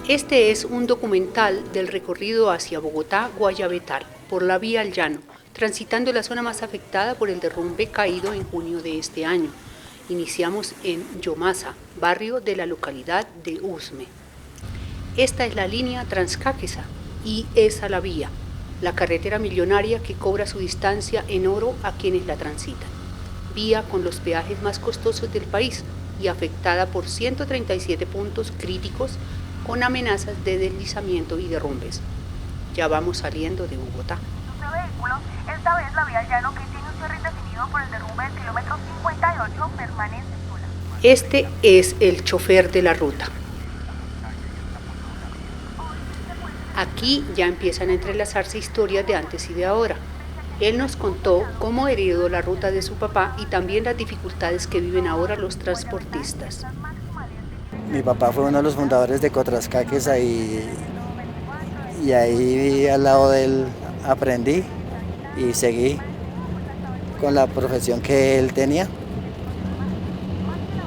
Este es un documental del recorrido hacia Bogotá-Guayabetal por la vía al llano, transitando la zona más afectada por el derrumbe caído en junio de este año. Iniciamos en Yomasa, barrio de la localidad de Usme. Esta es la línea Transcáqueza y esa la vía, la carretera millonaria que cobra su distancia en oro a quienes la transitan. Vía con los peajes más costosos del país y afectada por 137 puntos críticos con amenazas de deslizamiento y derrumbes. Ya vamos saliendo de Bogotá. Nuestro vehículo, esta vez la vía al llano que tiene un cierre indefinido por el derrumbe del kilómetro 58, permanece sola. Este es el chofer de la ruta. Aquí ya empiezan a entrelazarse historias de antes y de ahora. Él nos contó cómo heredó la ruta de su papá y también las dificultades que viven ahora los transportistas. Mi papá fue uno de los fundadores de Cotrascaqueza y ahí al lado de él aprendí y seguí con la profesión que él tenía,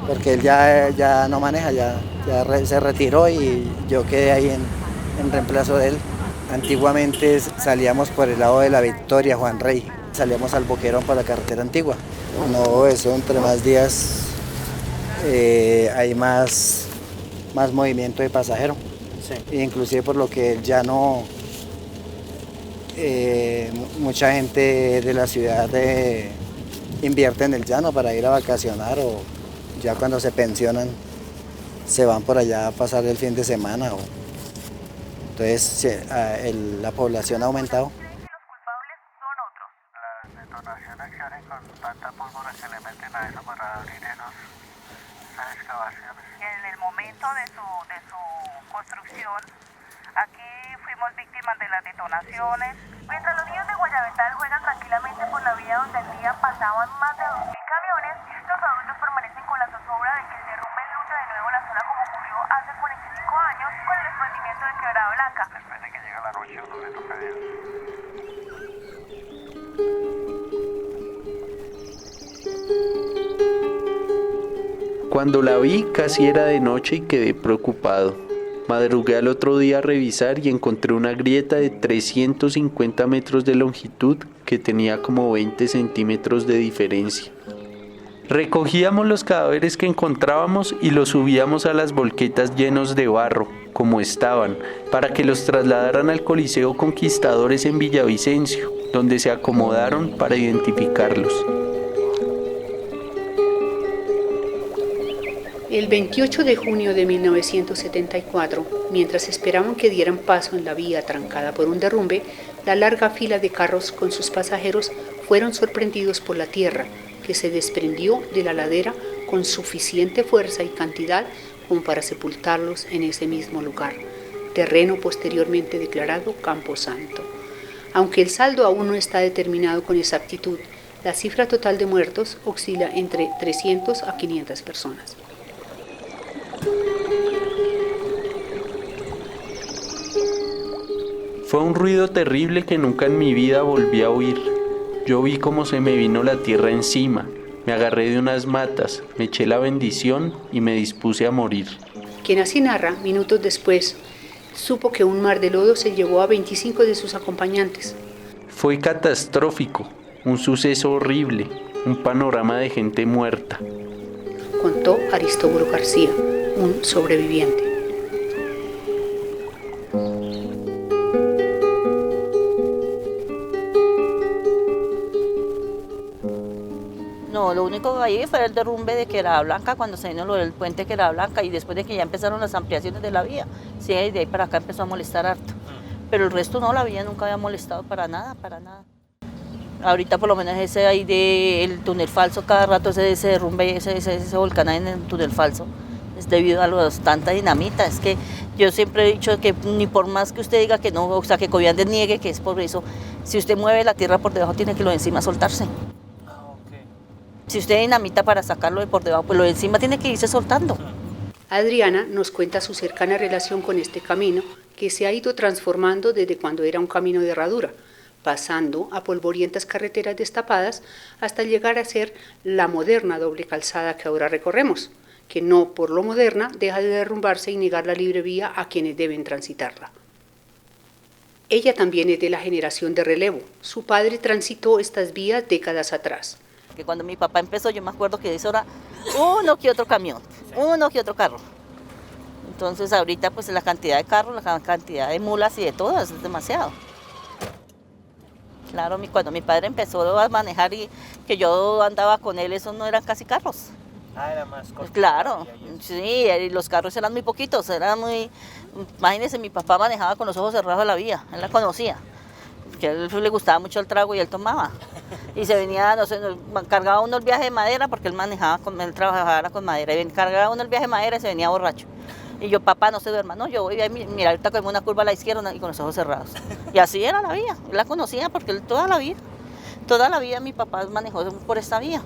porque él ya no maneja, se retiró y yo quedé ahí en reemplazo de él. Antiguamente salíamos por el lado de la Victoria, Juan Rey, salíamos al Boquerón por la carretera antigua. No, eso entre más días hay más movimiento de pasajero, sí. Inclusive por lo que ya no mucha gente de la ciudad invierte en el llano para ir a vacacionar, o ya cuando se pensionan se van por allá a pasar el fin de semana. Entonces la población ha aumentado. Los culpables son otros. Las detonaciones que hacen con tanta pólvora que le meten a eso para abrir esas excavaciones. En el momento de su construcción, aquí fuimos víctimas de las detonaciones. Mientras los niños de Guayabetal juegan tranquilamente por la vía donde al día pasaban más de 2.000 camiones, los adultos permanecen con la zozobra de que el derrumbe enluta de nuevo la zona como ocurrió hace 45 años con el desprendimiento de Quebrada Blanca. Después de que llega la noche uno le toca ir. Cuando la vi casi era de noche y quedé preocupado. Madrugué al otro día a revisar y encontré una grieta de 350 metros de longitud que tenía como 20 centímetros de diferencia. Recogíamos los cadáveres que encontrábamos y los subíamos a las volquetas llenos de barro, como estaban, para que los trasladaran al Coliseo Conquistadores en Villavicencio, donde se acomodaron para identificarlos. El 28 de junio de 1974, mientras esperaban que dieran paso en la vía trancada por un derrumbe, la larga fila de carros con sus pasajeros fueron sorprendidos por la tierra, que se desprendió de la ladera con suficiente fuerza y cantidad como para sepultarlos en ese mismo lugar, terreno posteriormente declarado Camposanto. Aunque el saldo aún no está determinado con exactitud, la cifra total de muertos oscila entre 300 a 500 personas. Fue un ruido terrible que nunca en mi vida volví a oír. Yo vi cómo se me vino la tierra encima, me agarré de unas matas, me eché la bendición y me dispuse a morir. Quien así narra, minutos después, supo que un mar de lodo se llevó a 25 de sus acompañantes. Fue catastrófico, un suceso horrible, un panorama de gente muerta. Contó Aristóbulo García, un sobreviviente. No, lo único que ahí fue el derrumbe de Quebrada Blanca cuando se vino lo del puente Quebrada Blanca y después de que ya empezaron las ampliaciones de la vía. Sí, de ahí para acá empezó a molestar harto. Pero el resto no, la vía nunca había molestado para nada, para nada. Ahorita por lo menos ese ahí del túnel falso, cada rato ese derrumbe, ese volcán ahí en el túnel falso, es debido a tanta dinamita. Es que yo siempre he dicho que ni por más que usted diga que no, o sea, que Covian desniegue que es por eso, si usted mueve la tierra por debajo tiene que lo de encima soltarse. Si usted dinamita para sacarlo de por debajo, pues lo de encima tiene que irse soltando. Adriana nos cuenta su cercana relación con este camino que se ha ido transformando desde cuando era un camino de herradura, pasando a polvorientas carreteras destapadas hasta llegar a ser la moderna doble calzada que ahora recorremos, que no por lo moderna deja de derrumbarse y negar la libre vía a quienes deben transitarla. Ella también es de la generación de relevo. Su padre transitó estas vías décadas atrás. Que cuando mi papá empezó, yo me acuerdo que eso era uno que otro camión, uno que otro carro. Entonces ahorita pues la cantidad de carros, la cantidad de mulas y de todo es demasiado. Claro, cuando mi padre empezó a manejar y que yo andaba con él, eso no eran casi carros. Ah, era más corto. Claro, sí, los carros eran muy poquitos, imagínense, mi papá manejaba con los ojos cerrados a la vía, él la conocía. Que a él le gustaba mucho el trago y él tomaba. Y se venía, no sé, cargaba uno el viaje de madera porque él trabajaba con madera. Y cargaba uno el viaje de madera y se venía borracho. Y yo, papá, no se duerma. No, yo voy a mirar ahorita con una curva a la izquierda y con los ojos cerrados. Y así era la vía. Él la conocía porque él toda la vida mi papá manejó por esta vía.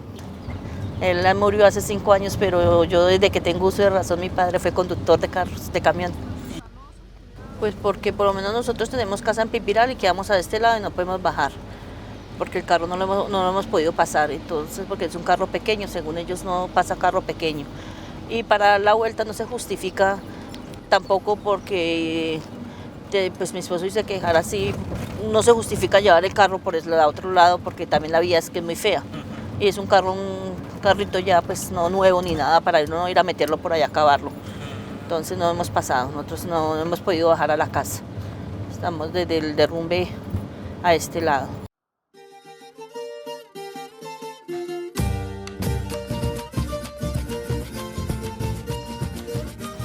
Él murió hace 5 años, pero yo desde que tengo uso de razón, mi padre fue conductor de carros, de camión. Pues porque por lo menos nosotros tenemos casa en Pipiral y quedamos a este lado y no podemos bajar, porque el carro no lo hemos podido pasar, entonces porque es un carro pequeño, según ellos no pasa carro pequeño. Y para la vuelta no se justifica tampoco porque pues mi esposo dice que dejar así, no se justifica llevar el carro por el otro lado porque también la vía es que es muy fea. Y es un carrito ya pues no nuevo ni nada para no ir a meterlo por allá a acabarlo. Entonces no hemos pasado, nosotros no hemos podido bajar a la casa. Estamos desde el derrumbe a este lado.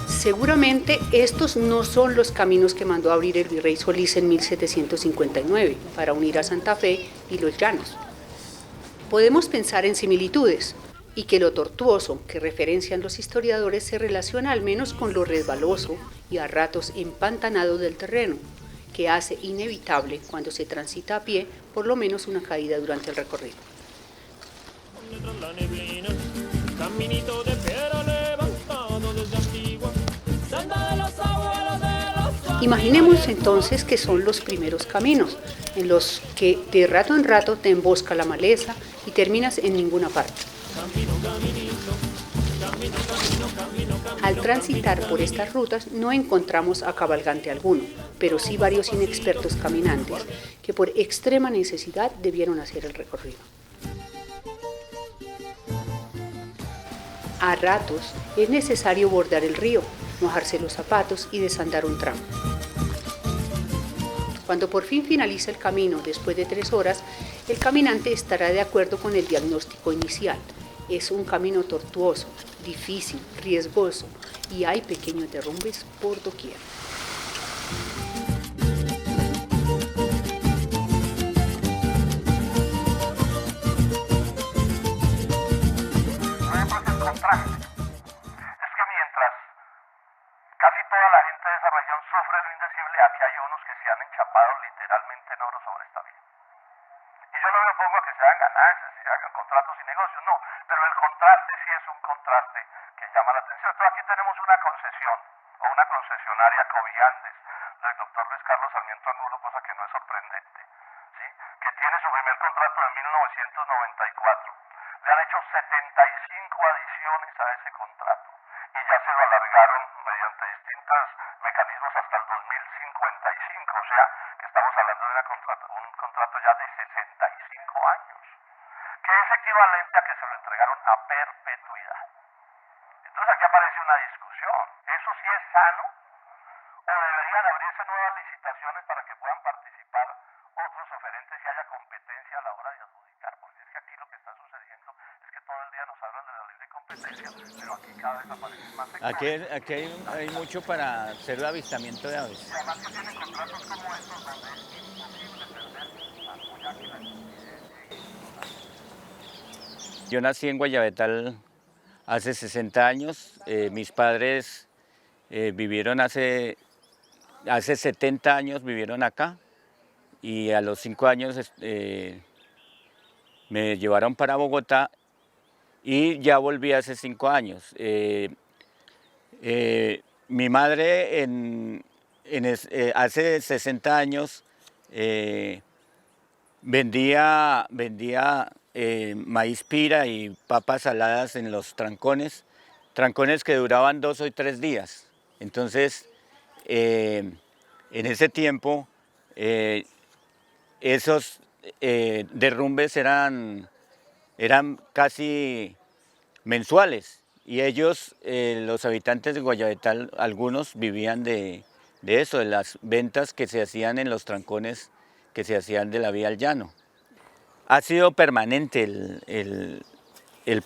Seguramente estos no son los caminos que mandó a abrir el virrey Solís en 1759 para unir a Santa Fe y los llanos. Podemos pensar en similitudes, y que lo tortuoso que referencian los historiadores se relaciona al menos con lo resbaloso y a ratos empantanado del terreno, que hace inevitable cuando se transita a pie por lo menos una caída durante el recorrido. Imaginemos entonces que son los primeros caminos, en los que de rato en rato te embosca la maleza y terminas en ninguna parte. Al transitar por estas rutas no encontramos a cabalgante alguno, pero sí varios inexpertos caminantes que por extrema necesidad debieron hacer el recorrido. A ratos es necesario bordar el río, mojarse los zapatos y desandar un tramo. Cuando por fin finaliza el camino después de 3 horas, el caminante estará de acuerdo con el diagnóstico inicial. Es un camino tortuoso, difícil, riesgoso y hay pequeños derrumbes por doquier. Es que mientras casi toda la gente de esa región sufre lo indecible, aquí hay unos que se han enchapado literalmente en oro sobre esta vía. Y yo no me opongo a que se hagan ganancias, se hagan contratos y negocios, no, pero el contraste sí es un contraste que llama la atención. Entonces aquí tenemos una concesión, o una concesionaria Coviandes, del doctor Luis Carlos Sarmiento Angulo, cosa que no es sorprendente, ¿sí? Que tiene su primer contrato de 1994. Le han hecho 75 adiciones a ese contrato y ya se lo alargaron mediante distintos mecanismos hasta el 2055, o sea que estamos hablando de un contrato ya de 65 años, que es equivalente a que se lo entregaron a perpetuidad. Entonces aquí aparece una discusión, ¿eso sí es sano? ¿O deberían abrirse nuevas licitaciones para que puedan participar otros oferentes y haya competencia a la hora de adjudicar? Porque es que aquí lo que está sucediendo es que todo el día nos hablan de la libre competencia, pero aquí cada vez aparecen más sectores. Aquí hay mucho para hacer el avistamiento de aves. Además que tienen contratos como estos donde es imposible perder la puya que la Yo nací en Guayabetal hace 60 años. Mis padres vivieron hace 70 años, vivieron acá. Y a los 5 años me llevaron para Bogotá y ya volví hace 5 años. Mi madre hace 60 años vendía maíz pira y papas saladas en los trancones que duraban 2 o 3 días. Entonces, en ese tiempo, esos derrumbes eran casi mensuales y ellos, los habitantes de Guayabetal, algunos vivían de eso, de las ventas que se hacían en los trancones que se hacían de la vía al llano. Ha sido permanente el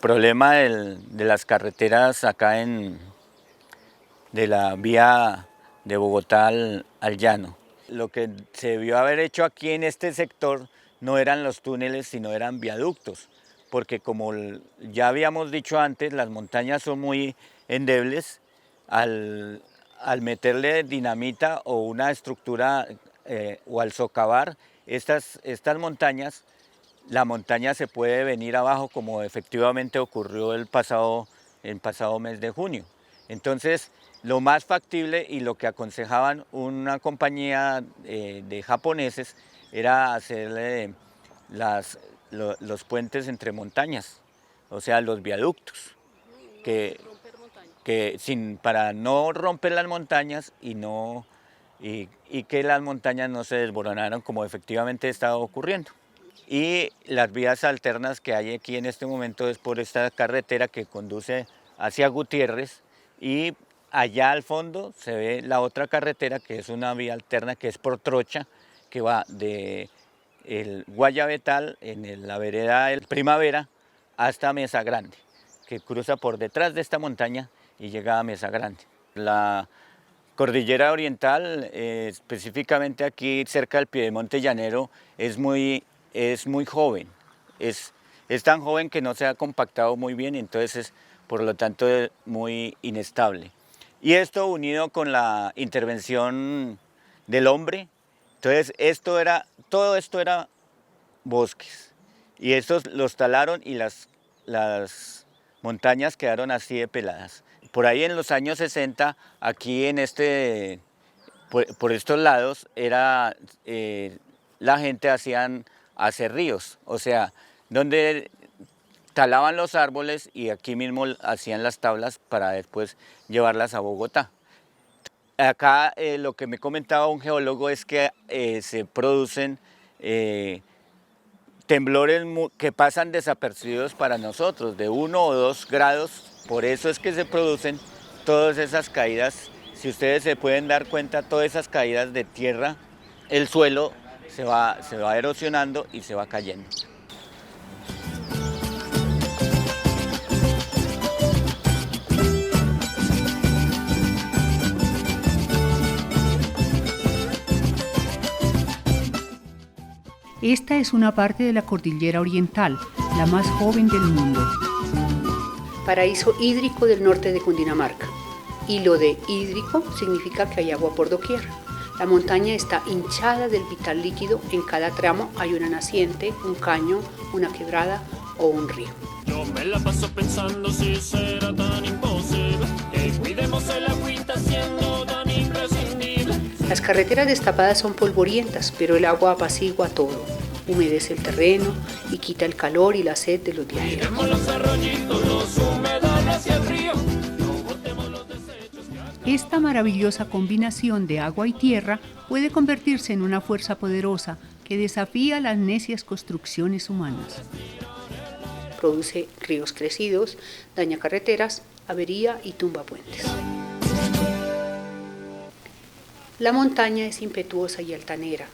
problema de las carreteras acá de la vía de Bogotá al llano. Lo que se debió haber hecho aquí en este sector no eran los túneles, sino eran viaductos, porque como ya habíamos dicho antes, las montañas son muy endebles. Al meterle dinamita o una estructura o al socavar estas montañas, la montaña se puede venir abajo, como efectivamente ocurrió el pasado mes de junio. Entonces, lo más factible y lo que aconsejaban una compañía de japoneses era hacerle los puentes entre montañas, o sea, los viaductos, para no romper las montañas y que las montañas no se desmoronaran como efectivamente estaba ocurriendo. Y las vías alternas que hay aquí en este momento es por esta carretera que conduce hacia Gutiérrez, y allá al fondo se ve la otra carretera, que es una vía alterna que es por Trocha, que va de el Guayabetal en la vereda del Primavera hasta Mesa Grande, que cruza por detrás de esta montaña y llega a Mesa Grande. La cordillera oriental, específicamente aquí cerca del Piedemonte Llanero, es muy joven. Es tan joven que no se ha compactado muy bien, entonces por lo tanto es muy inestable. Y esto unido con la intervención del hombre, entonces todo esto era bosques, y estos los talaron y las montañas quedaron así de peladas. Por ahí en los años 60, aquí por estos lados, la gente hacían acerríos, o sea, donde talaban los árboles y aquí mismo hacían las tablas para después llevarlas a Bogotá. Acá lo que me comentaba un geólogo es que se producen temblores que pasan desapercibidos para nosotros, de 1 o 2 grados, por eso es que se producen todas esas caídas. Si ustedes se pueden dar cuenta, todas esas caídas de tierra, el suelo se va erosionando y se va cayendo. Esta es una parte de la cordillera oriental, la más joven del mundo. Paraíso hídrico del norte de Cundinamarca. Y lo de hídrico significa que hay agua por doquier. La montaña está hinchada del vital líquido, en cada tramo hay una naciente, un caño, una quebrada o un río. Yo me la paso pensando si será tan imposible que cuidemos el agüita siendo tan imprescindible. Las carreteras destapadas son polvorientas, pero el agua apacigua todo, humedece el terreno y quita el calor y la sed de los viajeros. Miremos los arroyitos, los humedales hacia el río. Esta maravillosa combinación de agua y tierra puede convertirse en una fuerza poderosa que desafía las necias construcciones humanas. Produce ríos crecidos, daña carreteras, avería y tumba puentes. La montaña es impetuosa y altanera.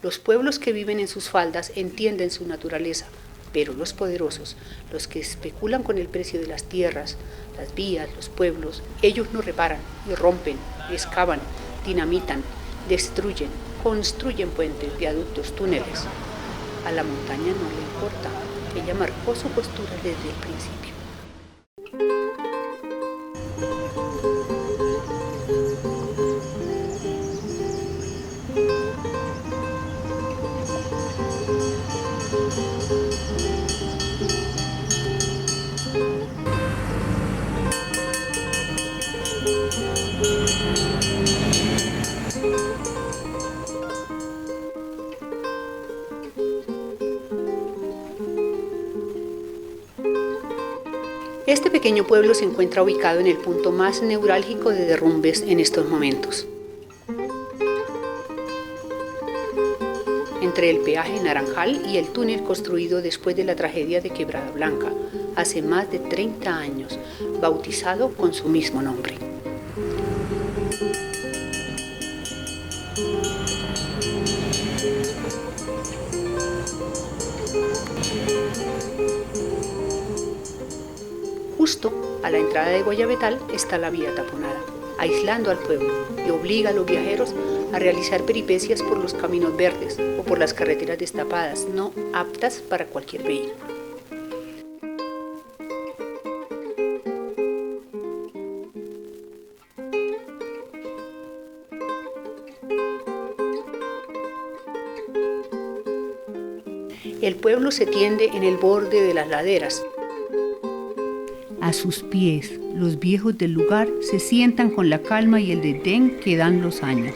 Los pueblos que viven en sus faldas entienden su naturaleza, pero los poderosos, los que especulan con el precio de las tierras, las vías, los pueblos, ellos no reparan y rompen, excavan, dinamitan, destruyen, construyen puentes, viaductos, túneles. A la montaña no le importa. ella marcó su postura desde el principio. Este pequeño pueblo se encuentra ubicado en el punto más neurálgico de derrumbes en estos momentos. Entre el peaje Naranjal y el túnel construido después de la tragedia de Quebrada Blanca, hace más de 30 años, bautizado con su mismo nombre. Justo a la entrada de Guayabetal está la vía taponada, aislando al pueblo y obliga a los viajeros a realizar peripecias por los caminos verdes o por las carreteras destapadas, no aptas para cualquier vehículo. El pueblo se tiende en el borde de las laderas. A sus pies, los viejos del lugar se sientan con la calma y el desdén que dan los años.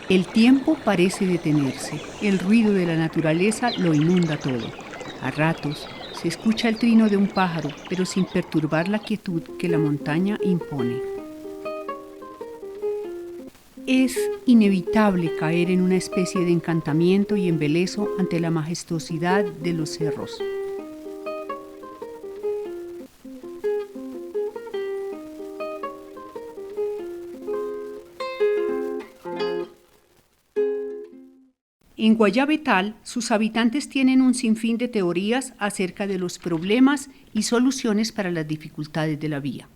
El tiempo parece detenerse, el ruido de la naturaleza lo inunda todo. A ratos se escucha el trino de un pájaro, pero sin perturbar la quietud que la montaña impone. Es inevitable caer en una especie de encantamiento y embeleso ante la majestuosidad de los cerros. En Guayabetal, sus habitantes tienen un sinfín de teorías acerca de los problemas y soluciones para las dificultades de la vía.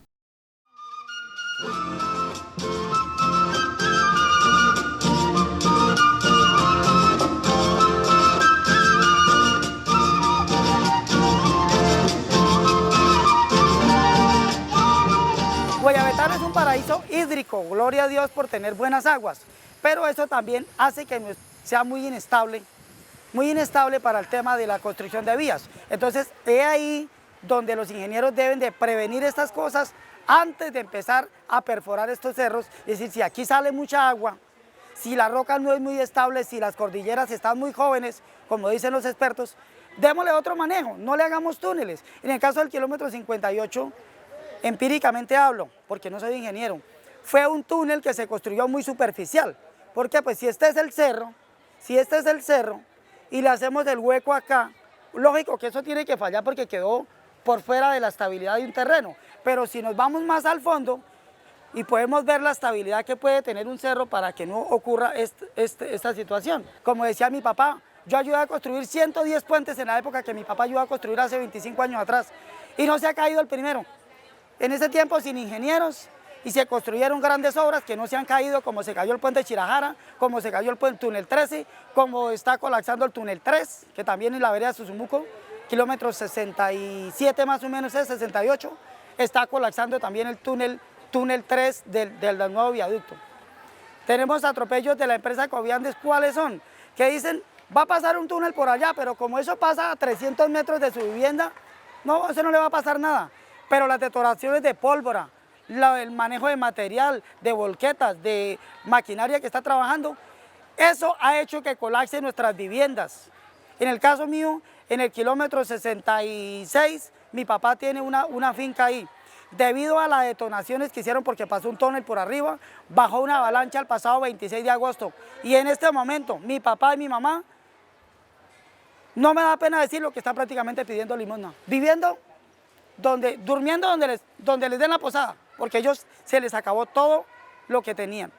Guayabetal es un paraíso hídrico, gloria a Dios por tener buenas aguas, pero eso también hace que sea muy inestable para el tema de la construcción de vías. Entonces, es ahí donde los ingenieros deben de prevenir estas cosas antes de empezar a perforar estos cerros. Es decir, si aquí sale mucha agua, si la roca no es muy estable, si las cordilleras están muy jóvenes, como dicen los expertos, démosle otro manejo, no le hagamos túneles. En el caso del kilómetro 58, empíricamente hablo, porque no soy ingeniero, fue un túnel que se construyó muy superficial. Porque pues si este es el cerro y le hacemos el hueco acá, lógico que eso tiene que fallar porque quedó por fuera de la estabilidad de un terreno. Pero si nos vamos más al fondo y podemos ver la estabilidad que puede tener un cerro para que no ocurra esta situación. Como decía mi papá, yo ayudé a construir 110 puentes en la época que mi papá ayudó a construir hace 25 años atrás y no se ha caído el primero. En ese tiempo sin ingenieros, y se construyeron grandes obras que no se han caído, como se cayó el puente Chirajara, como se cayó el túnel 13, como está colapsando el túnel 3, que también en la vereda de Suzumuco, kilómetro 67 más o menos, 68, está colapsando también el túnel 3 del nuevo viaducto. Tenemos atropellos de la empresa Coviandes, ¿cuáles son? Que dicen, va a pasar un túnel por allá, pero como eso pasa a 300 metros de su vivienda, no, eso no le va a pasar nada. Pero las detonaciones de pólvora, el manejo de material, de volquetas, de maquinaria que está trabajando, eso ha hecho que colapsen nuestras viviendas. En el caso mío, en el kilómetro 66, mi papá tiene una finca ahí. Debido a las detonaciones que hicieron porque pasó un túnel por arriba, bajó una avalancha el pasado 26 de agosto. Y en este momento, mi papá y mi mamá, no me da pena decir lo que están prácticamente pidiendo limosna. Durmiendo donde les den la posada, porque ellos se les acabó todo lo que tenían.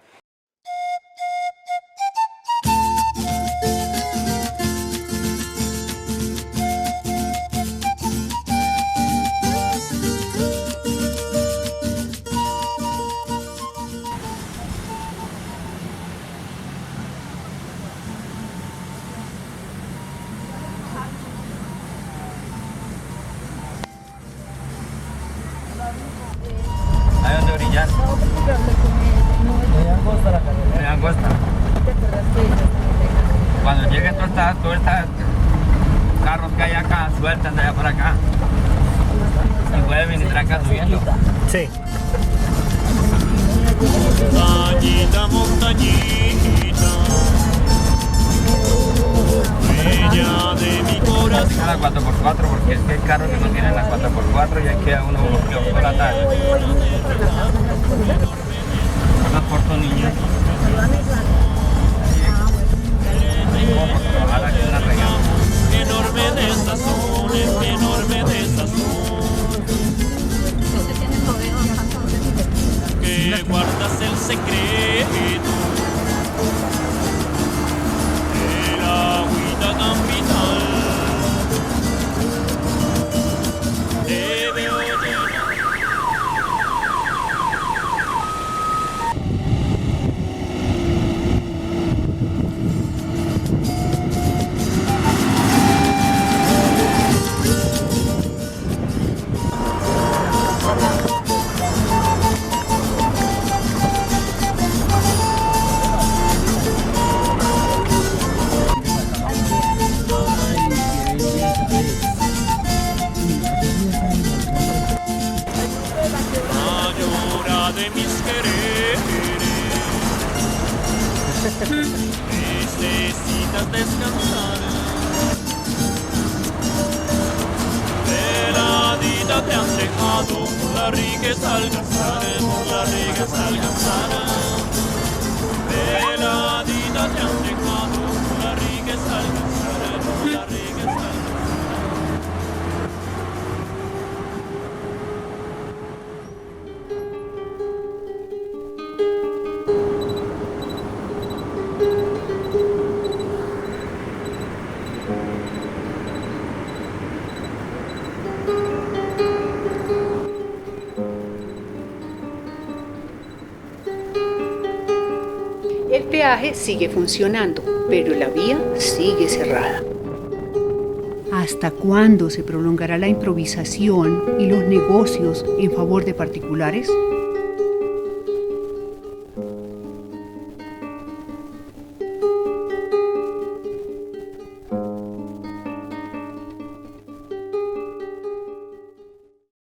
Chillán. Muy angosta. Cuando lleguen todas estas carros que hay acá, sueltan de allá para acá. Y pueden venir acá subiendo. Sí. Montañita, montañita, bella de mi corazón. A la 4x4 porque es que hay carros que no tienen la 4x4 y ahí queda uno bloqueado por la tarde. Transporto niños. Ojalá que una regala. Enorme desazón, enorme desazón. Que guardas el secreto de la agüita tan vital. Debe oír. Mayora de mis quereres, necesitas descansar. Veladita te han dejado, la riqueza alcanzar, la riqueza alcanzar. Veladita te han dejado, la riqueza alcanzar, la riqueza alcanzar. El peaje sigue funcionando, pero la vía sigue cerrada. ¿Hasta cuándo se prolongará la improvisación y los negocios en favor de particulares?